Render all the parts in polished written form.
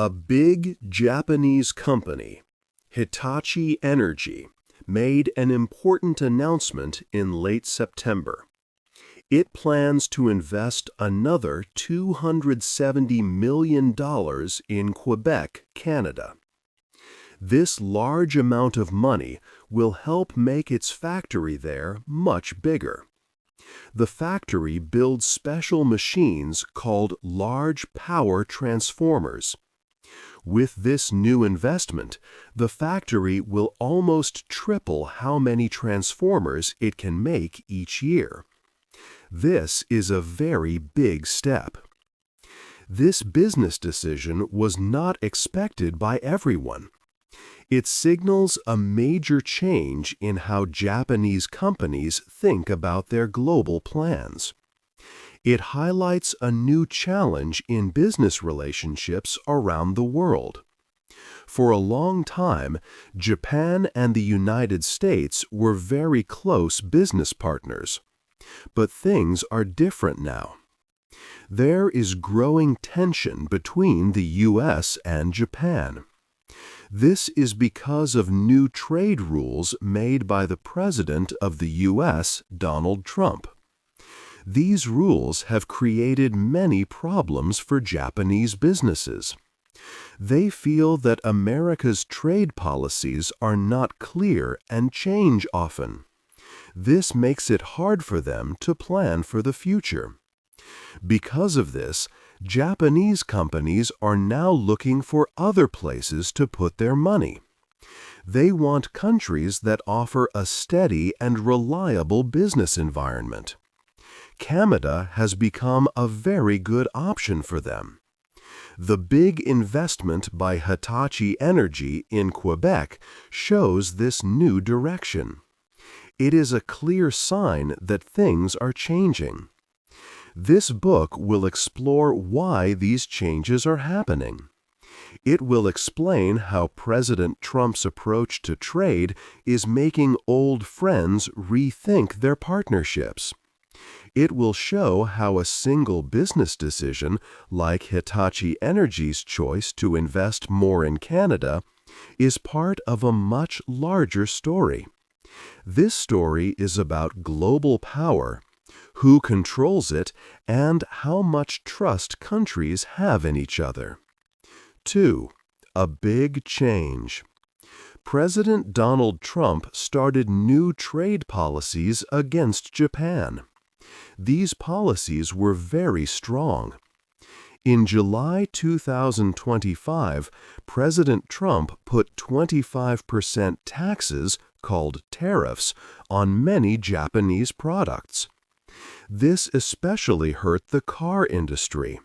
A big Japanese company, Hitachi Energy, made an important announcement in late September. It plans to invest another $270 million in Quebec, Canada. This large amount of money will help make its factory there much bigger. The factory builds special machines called large power transformers. With this new investment, the factory will almost triple how many transformers it can make each year. This is a very big step. This business decision was not expected by everyone. It signals a major change in how Japanese companies think about their global plans. It highlights a new challenge in business relationships around the world. For a long time, Japan and the United States were very close business partners. But things are different now. There is growing tension between the U.S. and Japan. This is because of new trade rules made by the President of the U.S., Donald Trump. These rules have created many problems for Japanese businesses. They feel that America's trade policies are not clear and change often. This makes it hard for them to plan for the future. Because of this, Japanese companies are now looking for other places to put their money. They want countries that offer a steady and reliable business environment. Canada has become a very good option for them. The big investment by Hitachi Energy in Quebec shows this new direction. It is a clear sign that things are changing. This book will explore why these changes are happening. It will explain how President Trump's approach to trade is making old friends rethink their partnerships. It will show how a single business decision, like Hitachi Energy's choice to invest more in Canada, is part of a much larger story. This story is about global power, who controls it, and how much trust countries have in each other. 2. A big change. President Donald Trump started new trade policies against Japan. These policies were very strong. In July 2025, President Trump put 25% taxes, called tariffs, on many Japanese products. This especially hurt the car industry.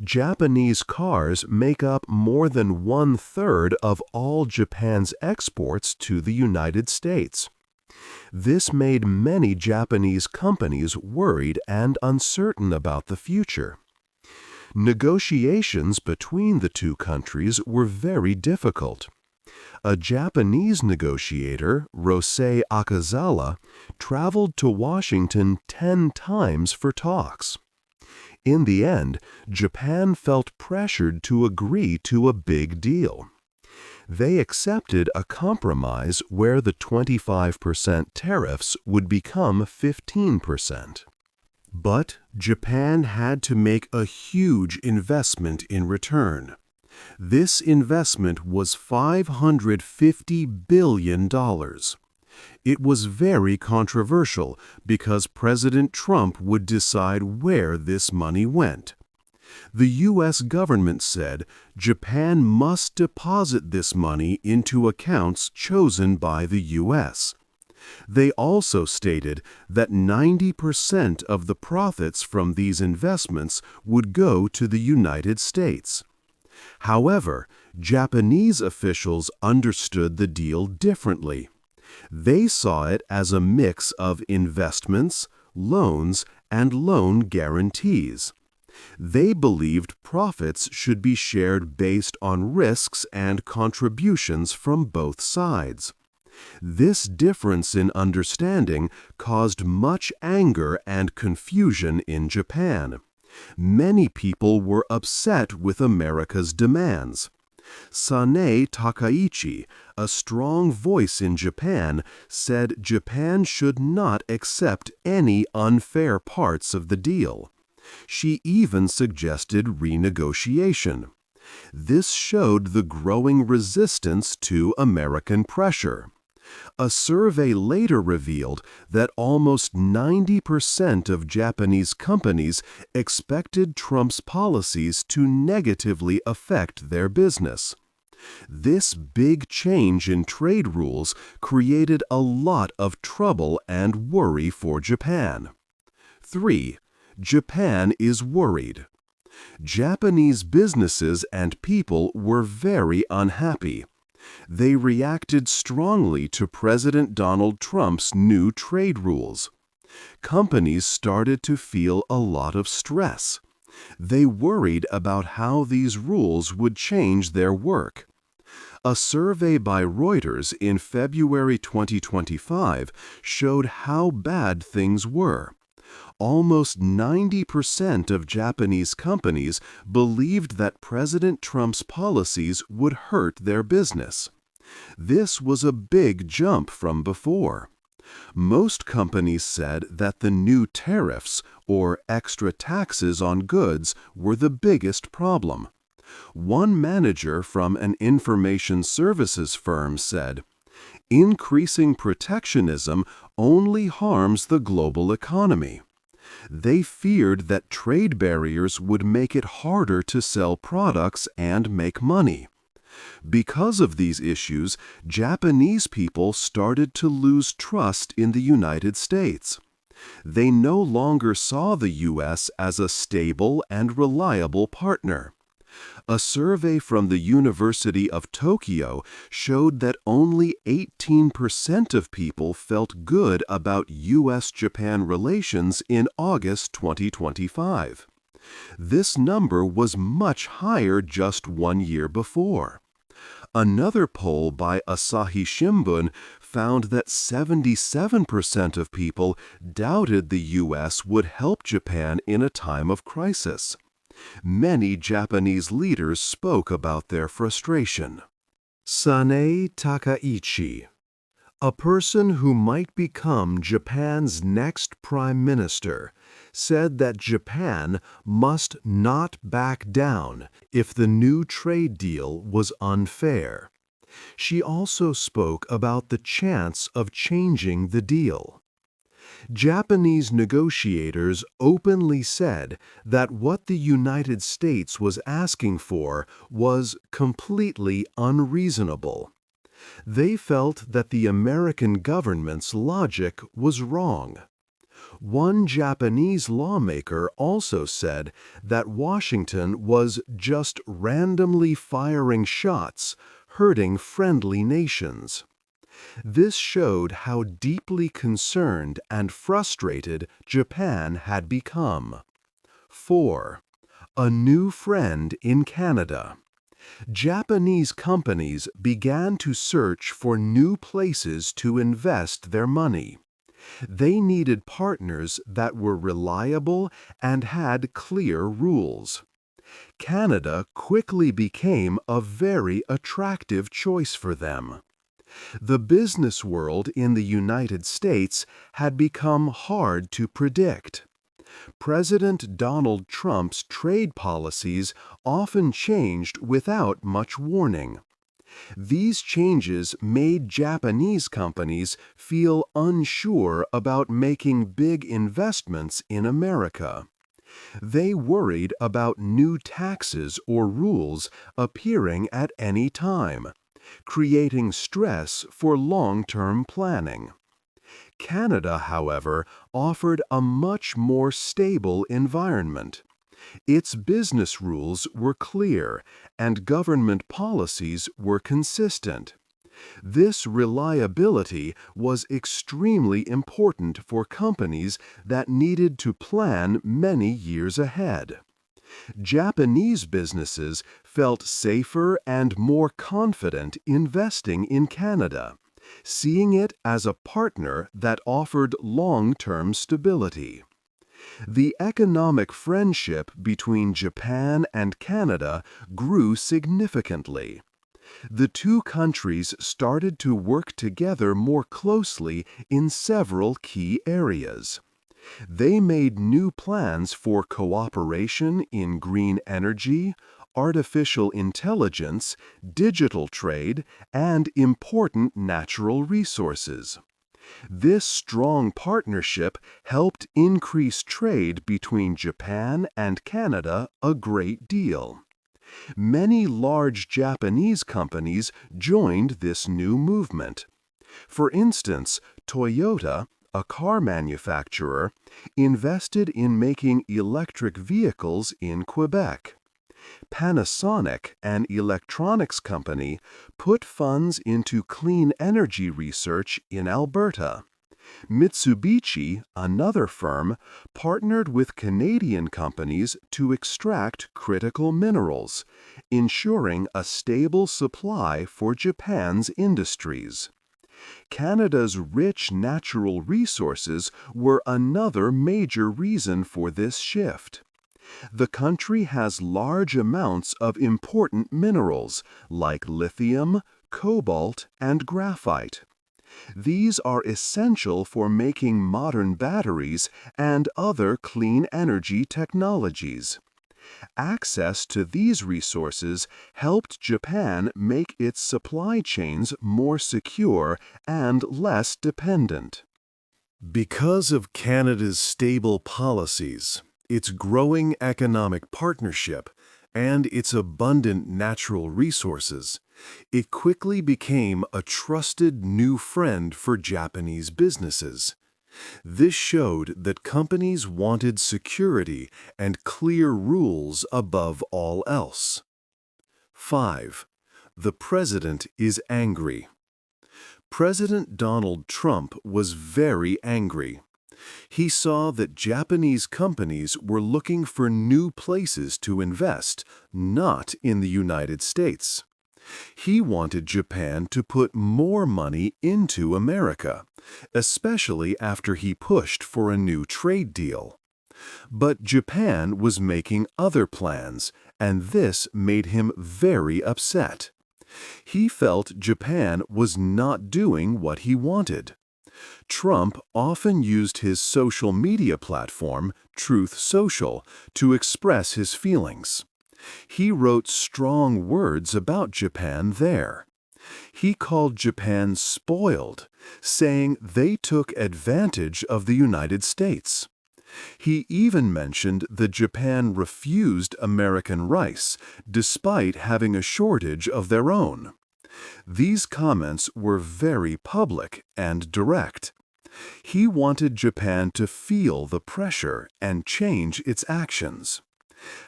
Japanese cars make up more than 1/3 of all Japan's exports to the United States. This made many Japanese companies worried and uncertain about the future. Negotiations between the two countries were very difficult. A Japanese negotiator, Rosei Akazawa, traveled to Washington 10 times for talks. In the end, Japan felt pressured to agree to a big deal. They accepted a compromise where the 25% tariffs would become 15%. But Japan had to make a huge investment in return. This investment was $550 billion. It was very controversial because President Trump would decide where this money went. The U.S. government said Japan must deposit this money into accounts chosen by the U.S. They also stated that 90% of the profits from these investments would go to the United States. However, Japanese officials understood the deal differently. They saw it as a mix of investments, loans, and loan guarantees. They believed profits should be shared based on risks and contributions from both sides. This difference in understanding caused much anger and confusion in Japan. Many people were upset with America's demands. Sanae Takaichi, a strong voice in Japan, said Japan should not accept any unfair parts of the deal. She even suggested renegotiation. This showed the growing resistance to American pressure. A survey later revealed that almost 90% of Japanese companies expected Trump's policies to negatively affect their business. This big change in trade rules created a lot of trouble and worry for Japan. 3. Japan is worried. Japanese businesses and people were very unhappy. They reacted strongly to President Donald Trump's new trade rules. Companies started to feel a lot of stress. They worried about how these rules would change their work. A survey by Reuters in February 2025 showed how bad things were. Almost 90% of Japanese companies believed that President Trump's policies would hurt their business. This was a big jump from before. Most companies said that the new tariffs, or extra taxes on goods, were the biggest problem. One manager from an information services firm said, "Increasing protectionism only harms the global economy." They feared that trade barriers would make it harder to sell products and make money. Because of these issues, Japanese people started to lose trust in the United States. They no longer saw the U.S. as a stable and reliable partner. A survey from the University of Tokyo showed that only 18% of people felt good about U.S.-Japan relations in August 2025. This number was much higher just 1 year before. Another poll by Asahi Shimbun found that 77% of people doubted the U.S. would help Japan in a time of crisis. Many Japanese leaders spoke about their frustration. Sanae Takaichi, a person who might become Japan's next prime minister, said that Japan must not back down if the new trade deal was unfair. She also spoke about the chance of changing the deal. Japanese negotiators openly said that what the United States was asking for was completely unreasonable. They felt that the American government's logic was wrong. One Japanese lawmaker also said that Washington was just randomly firing shots, hurting friendly nations. This showed how deeply concerned and frustrated Japan had become. 4. A new friend in Canada. Japanese companies began to search for new places to invest their money. They needed partners that were reliable and had clear rules. Canada quickly became a very attractive choice for them. The business world in the United States had become hard to predict. President Donald Trump's trade policies often changed without much warning. These changes made Japanese companies feel unsure about making big investments in America. They worried about new taxes or rules appearing at any time, creating stress for long-term planning. Canada, however, offered a much more stable environment. Its business rules were clear, and government policies were consistent. This reliability was extremely important for companies that needed to plan many years ahead. Japanese businesses felt safer and more confident investing in Canada, seeing it as a partner that offered long-term stability. The economic friendship between Japan and Canada grew significantly. The two countries started to work together more closely in several key areas. They made new plans for cooperation in green energy, artificial intelligence, digital trade, and important natural resources. This strong partnership helped increase trade between Japan and Canada a great deal. Many large Japanese companies joined this new movement. For instance, Toyota, a car manufacturer, invested in making electric vehicles in Quebec. Panasonic, an electronics company, put funds into clean energy research in Alberta. Mitsubishi, another firm, partnered with Canadian companies to extract critical minerals, ensuring a stable supply for Japan's industries. Canada's rich natural resources were another major reason for this shift. The country has large amounts of important minerals like lithium, cobalt, and graphite. These are essential for making modern batteries and other clean energy technologies. Access to these resources helped Japan make its supply chains more secure and less dependent. Because of Canada's stable policies, its growing economic partnership, and its abundant natural resources, it quickly became a trusted new friend for Japanese businesses. This showed that companies wanted security and clear rules above all else. 5. The president is angry. President Donald Trump was very angry. He saw that Japanese companies were looking for new places to invest, not in the United States. He wanted Japan to put more money into America, especially after he pushed for a new trade deal. But Japan was making other plans, and this made him very upset. He felt Japan was not doing what he wanted. Trump often used his social media platform, Truth Social, to express his feelings. He wrote strong words about Japan there. He called Japan spoiled, saying they took advantage of the United States. He even mentioned that Japan refused American rice, despite having a shortage of their own. These comments were very public and direct. He wanted Japan to feel the pressure and change its actions.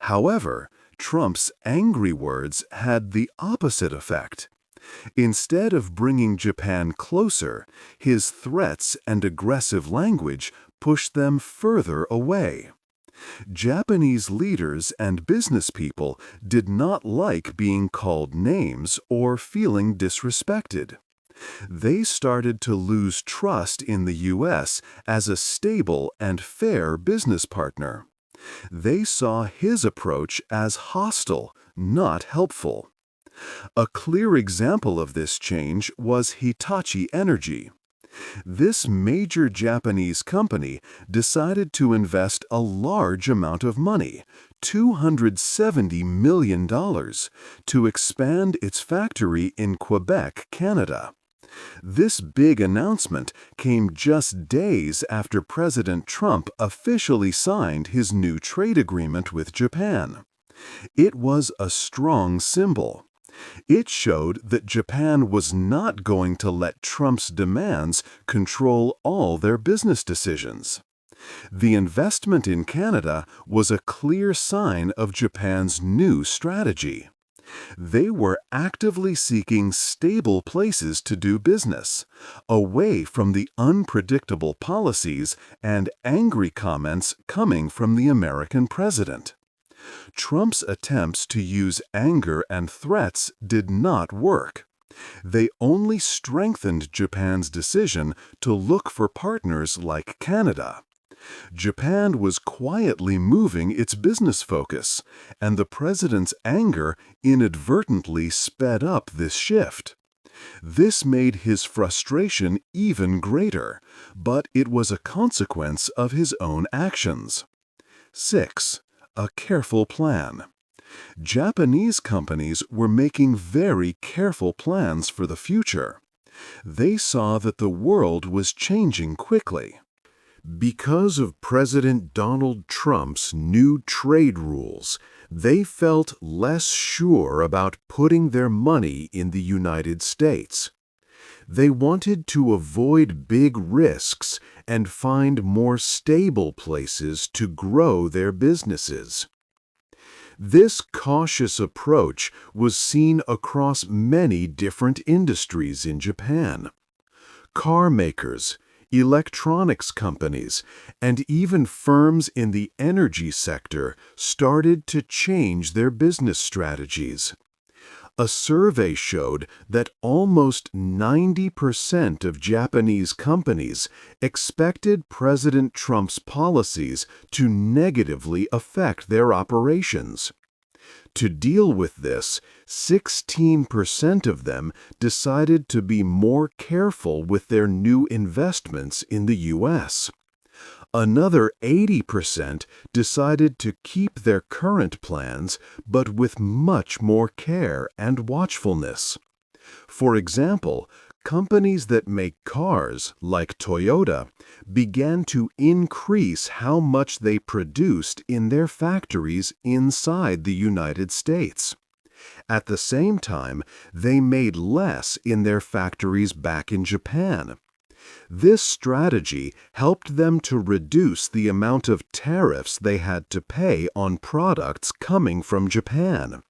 However, Trump's angry words had the opposite effect. Instead of bringing Japan closer, his threats and aggressive language pushed them further away. Japanese leaders and business people did not like being called names or feeling disrespected. They started to lose trust in the U.S. as a stable and fair business partner. They saw his approach as hostile, not helpful. A clear example of this change was Hitachi Energy. This major Japanese company decided to invest a large amount of money, $270 million, to expand its factory in Quebec, Canada. This big announcement came just days after President Trump officially signed his new trade agreement with Japan. It was a strong symbol. It showed that Japan was not going to let Trump's demands control all their business decisions. The investment in Canada was a clear sign of Japan's new strategy. They were actively seeking stable places to do business, away from the unpredictable policies and angry comments coming from the American president. Trump's attempts to use anger and threats did not work. They only strengthened Japan's decision to look for partners like Canada. Japan was quietly moving its business focus, and the president's anger inadvertently sped up this shift. This made his frustration even greater, but it was a consequence of his own actions. 6. A careful plan. Japanese companies were making very careful plans for the future. They saw that the world was changing quickly. Because of President Donald Trump's new trade rules, they felt less sure about putting their money in the United States. They wanted to avoid big risks and find more stable places to grow their businesses. This cautious approach was seen across many different industries in Japan. Car makers, electronics companies, and even firms in the energy sector started to change their business strategies. A survey showed that almost 90% of Japanese companies expected President Trump's policies to negatively affect their operations. To deal with this, 16% of them decided to be more careful with their new investments in the U.S. Another 80% decided to keep their current plans, but with much more care and watchfulness. For example, companies that make cars, like Toyota, began to increase how much they produced in their factories inside the United States. At the same time, they made less in their factories back in Japan. This strategy helped them to reduce the amount of tariffs they had to pay on products coming from Japan.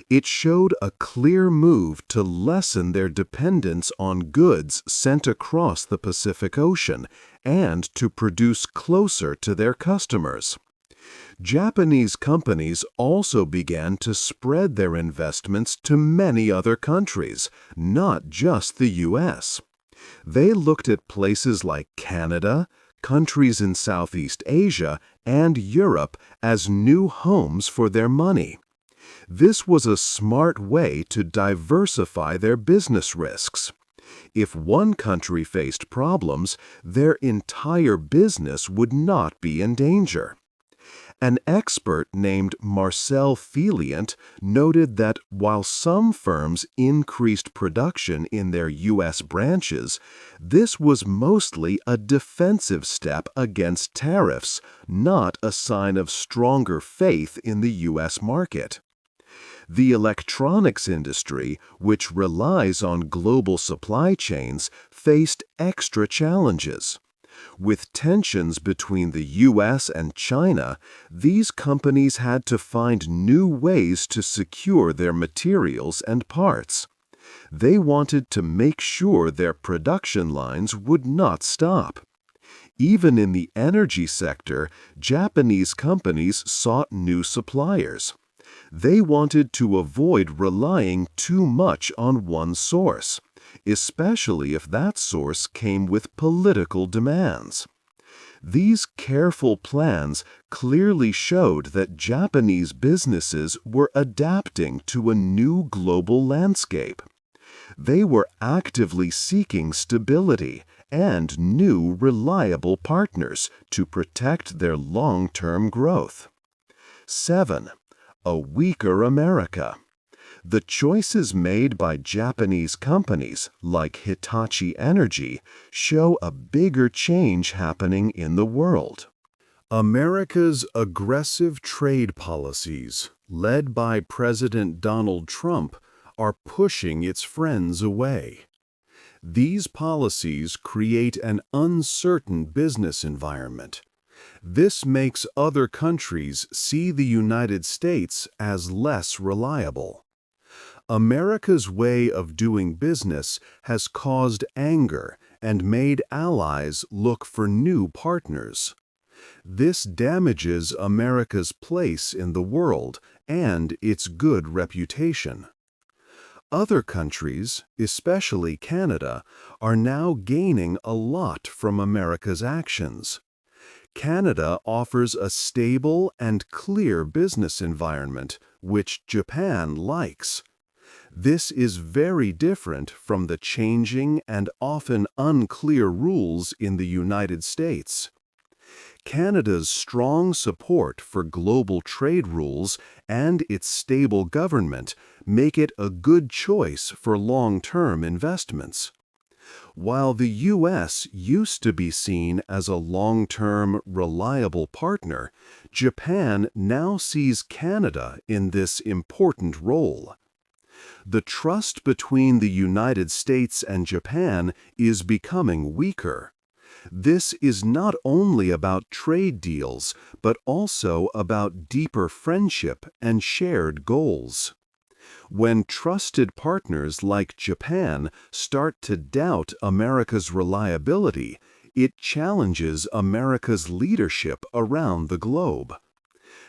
It showed a clear move to lessen their dependence on goods sent across the Pacific Ocean and to produce closer to their customers. Japanese companies also began to spread their investments to many other countries, not just the U.S. They looked at places like Canada, countries in Southeast Asia, and Europe as new homes for their money. This was a smart way to diversify their business risks. If one country faced problems, their entire business would not be in danger. An expert named Marcel Feliant noted that while some firms increased production in their U.S. branches, this was mostly a defensive step against tariffs, not a sign of stronger faith in the U.S. market. The electronics industry, which relies on global supply chains, faced extra challenges. With tensions between the U.S. and China, these companies had to find new ways to secure their materials and parts. They wanted to make sure their production lines would not stop. Even in the energy sector, Japanese companies sought new suppliers. They wanted to avoid relying too much on one source, especially if that source came with political demands. These careful plans clearly showed that Japanese businesses were adapting to a new global landscape. They were actively seeking stability and new, reliable partners to protect their long-term growth. 7. A weaker America. The choices made by Japanese companies like Hitachi Energy show a bigger change happening in the world. America's aggressive trade policies, led by President Donald Trump, are pushing its friends away. These policies create an uncertain business environment. This makes other countries see the United States as less reliable. America's way of doing business has caused anger and made allies look for new partners. This damages America's place in the world and its good reputation. Other countries, especially Canada, are now gaining a lot from America's actions. Canada offers a stable and clear business environment, which Japan likes. This is very different from the changing and often unclear rules in the United States. Canada's strong support for global trade rules and its stable government make it a good choice for long-term investments. While the U.S. used to be seen as a long-term, reliable partner, Japan now sees Canada in this important role. The trust between the United States and Japan is becoming weaker. This is not only about trade deals, but also about deeper friendship and shared goals. When trusted partners like Japan start to doubt America's reliability, it challenges America's leadership around the globe.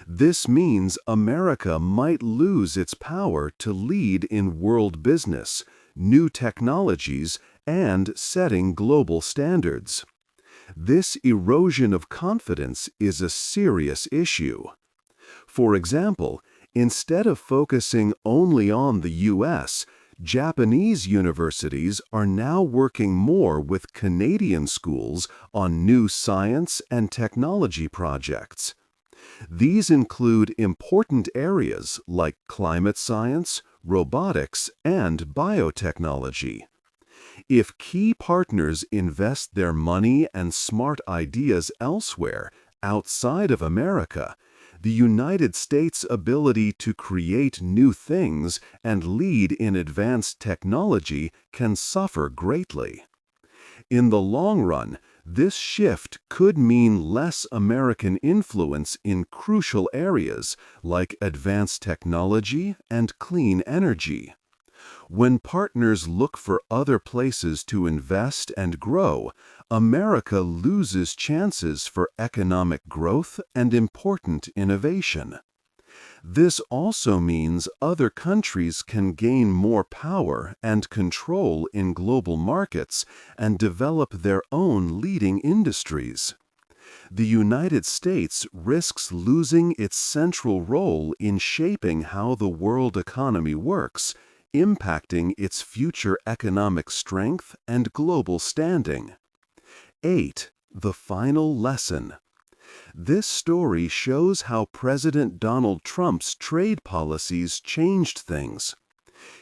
This means America might lose its power to lead in world business, new technologies, and setting global standards. This erosion of confidence is a serious issue. For example, instead of focusing only on the U.S., Japanese universities are now working more with Canadian schools on new science and technology projects. These include important areas like climate science, robotics, and biotechnology. If key partners invest their money and smart ideas elsewhere, outside of America, the United States' ability to create new things and lead in advanced technology can suffer greatly. In the long run, this shift could mean less American influence in crucial areas like advanced technology and clean energy. When partners look for other places to invest and grow, America loses chances for economic growth and important innovation. This also means other countries can gain more power and control in global markets and develop their own leading industries. The United States risks losing its central role in shaping how the world economy works, impacting its future economic strength and global standing. 8. The final lesson. This story shows how President Donald Trump's trade policies changed things.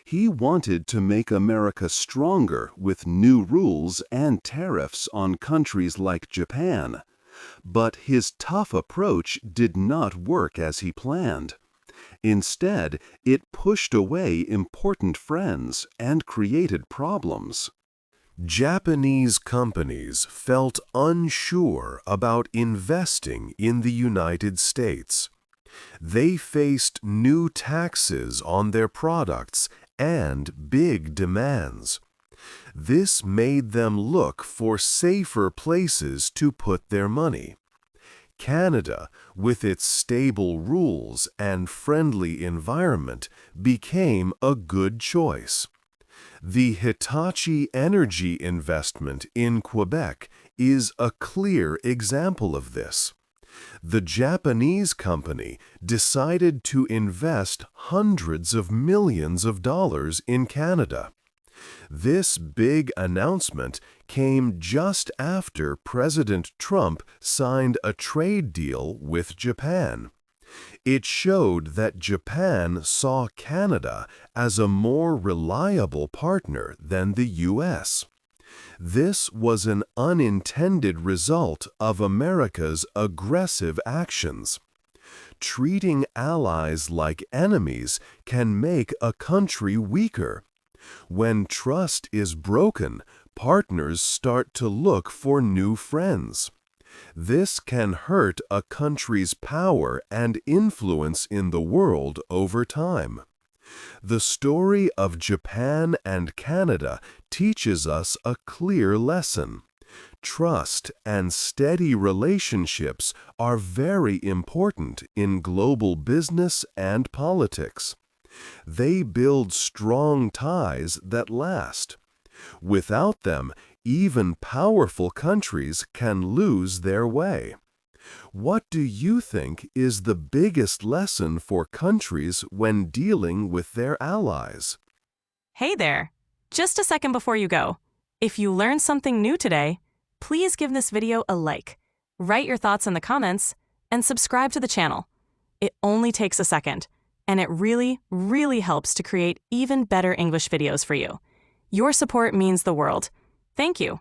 He wanted to make America stronger with new rules and tariffs on countries like Japan. But his tough approach did not work as he planned. Instead, it pushed away important friends and created problems. Japanese companies felt unsure about investing in the United States. They faced new taxes on their products and big demands. This made them look for safer places to put their money. Canada, with its stable rules and friendly environment, became a good choice. The Hitachi Energy investment in Quebec is a clear example of this. The Japanese company decided to invest hundreds of millions of dollars in Canada. This big announcement came just after President Trump signed a trade deal with Japan. It showed that Japan saw Canada as a more reliable partner than the U.S. This was an unintended result of America's aggressive actions. Treating allies like enemies can make a country weaker. When trust is broken, partners start to look for new friends. This can hurt a country's power and influence in the world over time. The story of Japan and Canada teaches us a clear lesson. Trust and steady relationships are very important in global business and politics. They build strong ties that last. Without them, even powerful countries can lose their way. What do you think is the biggest lesson for countries when dealing with their allies? Hey there! Just a second before you go. If you learned something new today, please give this video a like, write your thoughts in the comments, and subscribe to the channel. It only takes a second, and it really, really helps to create even better English videos for you. Your support means the world. Thank you.